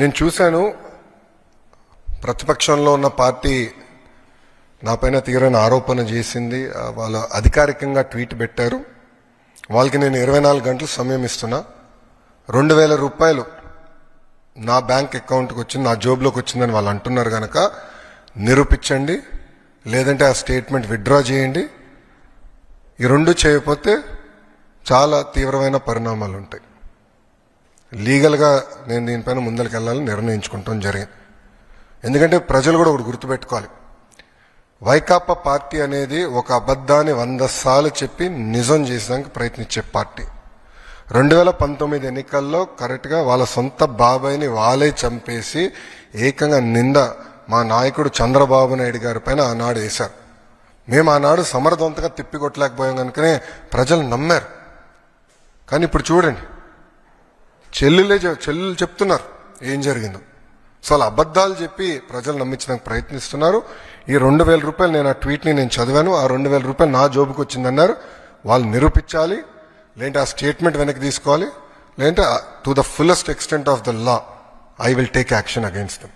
నేను చూశాను, ప్రతిపక్షంలో ఉన్న పార్టీ నాపైన తీవ్రమైన ఆరోపణ చేసింది. వాళ్ళు అధికారికంగా ట్వీట్ పెట్టారు. వాళ్ళకి నేను 24 గంటలు సమయం ఇస్తున్నా. 2,000 రూపాయలు నా బ్యాంక్ అకౌంట్కి వచ్చింది, నా జోబులోకి వచ్చిందని వాళ్ళు అంటున్నారు కనుక నిరూపించండి, లేదంటే ఆ స్టేట్మెంట్ విత్డ్రా చేయండి. ఈ రెండు చేయకపోతే చాలా తీవ్రమైన పరిణామాలు ఉంటాయి. లీగల్గా నేను దీనిపైన ముందరికి వెళ్ళాలని నిర్ణయించుకుంటాం జరిగింది. ఎందుకంటే ప్రజలు కూడా ఒకటి గుర్తుపెట్టుకోవాలి, వైకాపా పార్టీ అనేది ఒక అబద్ధాన్ని 100 సార్లు చెప్పి నిజం చేసేదానికి ప్రయత్నించే పార్టీ. 2019 ఎన్నికల్లో కరెక్ట్గా వాళ్ళ సొంత బాబాయిని వాళ్ళే చంపేసి ఏకంగా నింద మా నాయకుడు చంద్రబాబు నాయుడు గారి పైన ఆనాడు వేశారు. మేము ఆనాడు సమర్థవంతంగా తిప్పికొట్టలేకపోయాం కనుకనే ప్రజలు నమ్మారు. కానీ ఇప్పుడు చూడండి, చెల్లెలు చెప్తున్నారు ఏం జరిగిందో. సో వాళ్ళ అబద్ధాలు చెప్పి ప్రజలు నమ్మించడానికి ప్రయత్నిస్తున్నారు. ఈ 2,000 రూపాయలు నేను ఆ ట్వీట్ని నేను చదివాను. ఆ 2,000 రూపాయలు నా జోబుకి వచ్చిందన్నారు. వాళ్ళు నిరూపించాలి, లేదంటే ఆ స్టేట్మెంట్ వెనక్కి తీసుకోవాలి, లేదంటే to the fullest extent of the law I will take action against them.